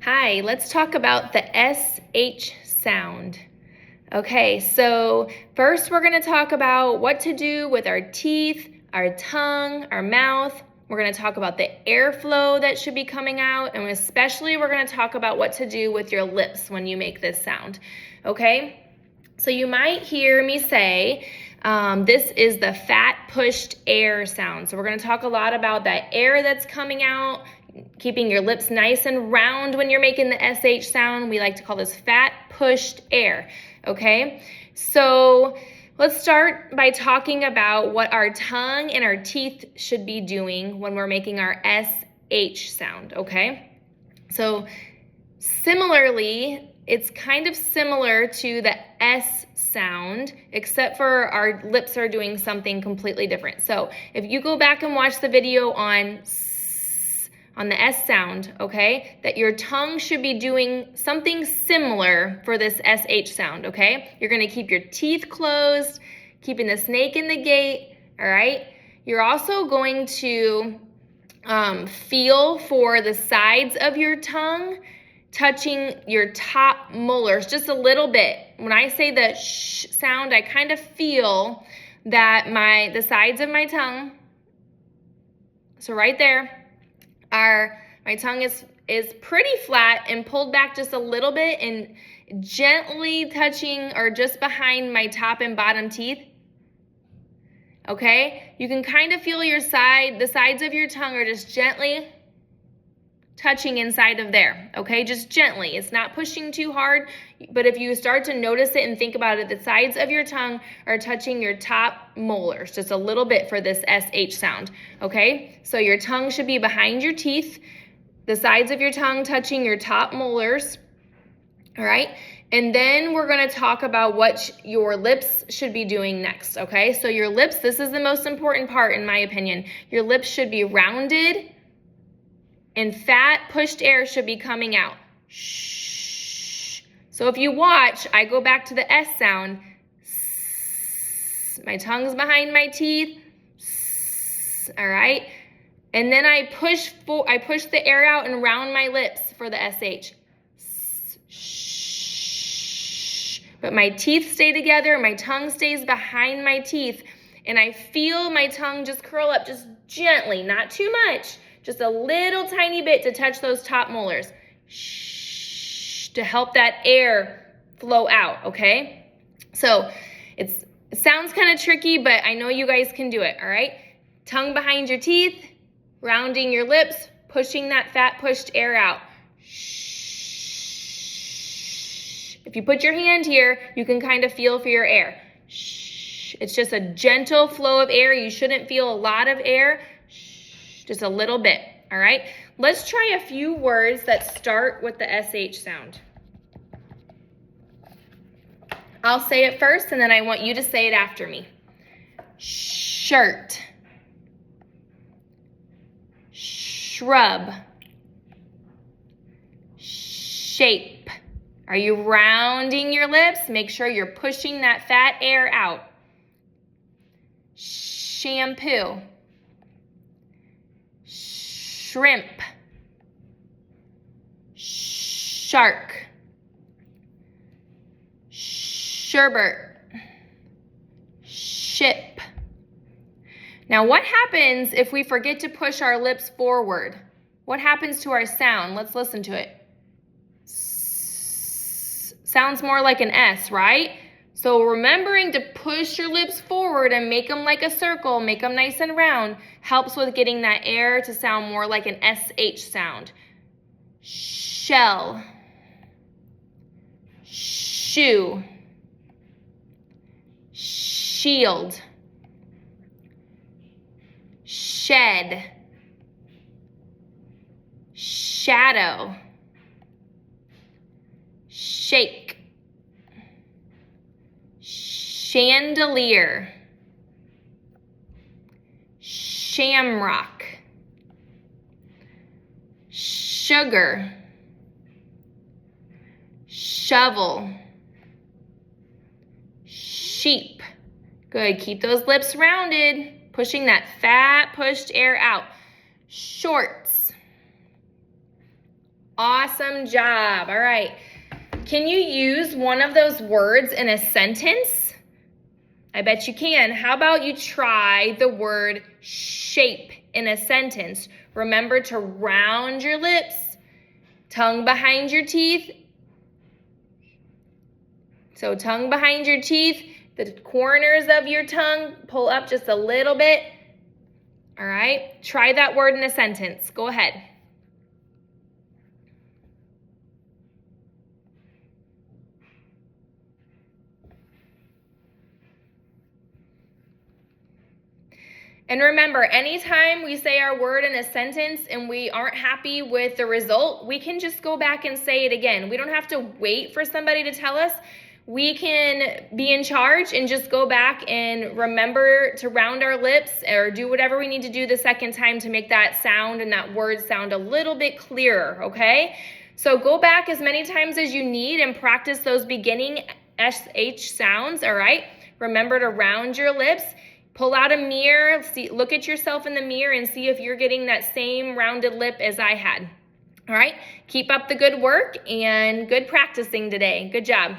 Hi, let's talk about the SH sound. Okay, so first we're going to talk about what to do with our teeth, our tongue, our mouth. We're going to talk about the airflow that should be coming out, and especially we're going to talk about what to do with your lips when you make this sound. Okay, so you might hear me say, this is the fat pushed air sound. So we're going to talk a lot about that air that's coming out, keeping your lips nice and round when you're making the SH sound. We like to call this fat pushed air, okay? So let's start by talking about what our tongue and our teeth should be doing when we're making our SH sound, okay? So similarly, it's kind of similar to the S sound, except for our lips are doing something completely different. So if you go back and watch the video on the S sound, okay, that your tongue should be doing something similar for this SH sound, okay? You're gonna keep your teeth closed, keeping the snake in the gate, all right? You're also going to feel for the sides of your tongue touching your top molars just a little bit. When I say the sh sound, I kind of feel that the sides of my tongue, so right there, my tongue is pretty flat and pulled back just a little bit and gently touching or just behind my top and bottom teeth. Okay? You can kind of feel the sides of your tongue are just gently touching inside of there. Okay? Just gently. It's not pushing too hard, but if you start to notice it and think about it, the sides of your tongue are touching your top molars just a little bit for this SH sound. Okay? So your tongue should be behind your teeth, the sides of your tongue touching your top molars. All right? And then we're going to talk about what your lips should be doing next. Okay? So your lips, this is the most important part in my opinion. Your lips should be rounded, and fat pushed air should be coming out. Shh. So if you watch, I go back to the S sound. My tongue's behind my teeth. All right? And then I push the air out and round my lips for the SH. Shh. But my teeth stay together, my tongue stays behind my teeth, and I feel my tongue just curl up just gently, not too much. Just a little tiny bit to touch those top molars. Shh, to help that air flow out, okay? So it sounds kind of tricky, but I know you guys can do it, all right? Tongue behind your teeth, rounding your lips, pushing that fat pushed air out. Shh. If you put your hand here, you can kind of feel for your air. Shh. It's just a gentle flow of air. You shouldn't feel a lot of air. Just a little bit, all right? Let's try a few words that start with the SH sound. I'll say it first, and then I want you to say it after me. Shirt. Shrub. Shape. Are you rounding your lips? Make sure you're pushing that fat air out. Shampoo. Shrimp, shark, sherbet, ship. Now what happens if we forget to push our lips forward? What happens to our sound? Let's listen to it. Sounds more like an S, right? So remembering to push your lips forward and make them like a circle, make them nice and round, helps with getting that air to sound more like an SH sound. Shell. Shoe. Shield. Shed. Shadow. Shake. Chandelier, shamrock, sugar, shovel, sheep. Good, keep those lips rounded, pushing that fat pushed air out. Shorts, Awesome job. All right. Can you use one of those words in a sentence? I bet you can. How about you try the word shape in a sentence? Remember to round your lips, tongue behind your teeth. So tongue behind your teeth, the corners of your tongue pull up just a little bit. All right, try that word in a sentence. Go ahead. And remember, anytime we say our word in a sentence and we aren't happy with the result, we can just go back and say it again. We don't have to wait for somebody to tell us. We can be in charge and just go back and remember to round our lips or do whatever we need to do the second time to make that sound and that word sound a little bit clearer, okay? So go back as many times as you need and practice those beginning SH sounds, all right? Remember to round your lips. Pull out a mirror, look at yourself in the mirror and see if you're getting that same rounded lip as I had. All right, keep up the good work and good practicing today. Good job.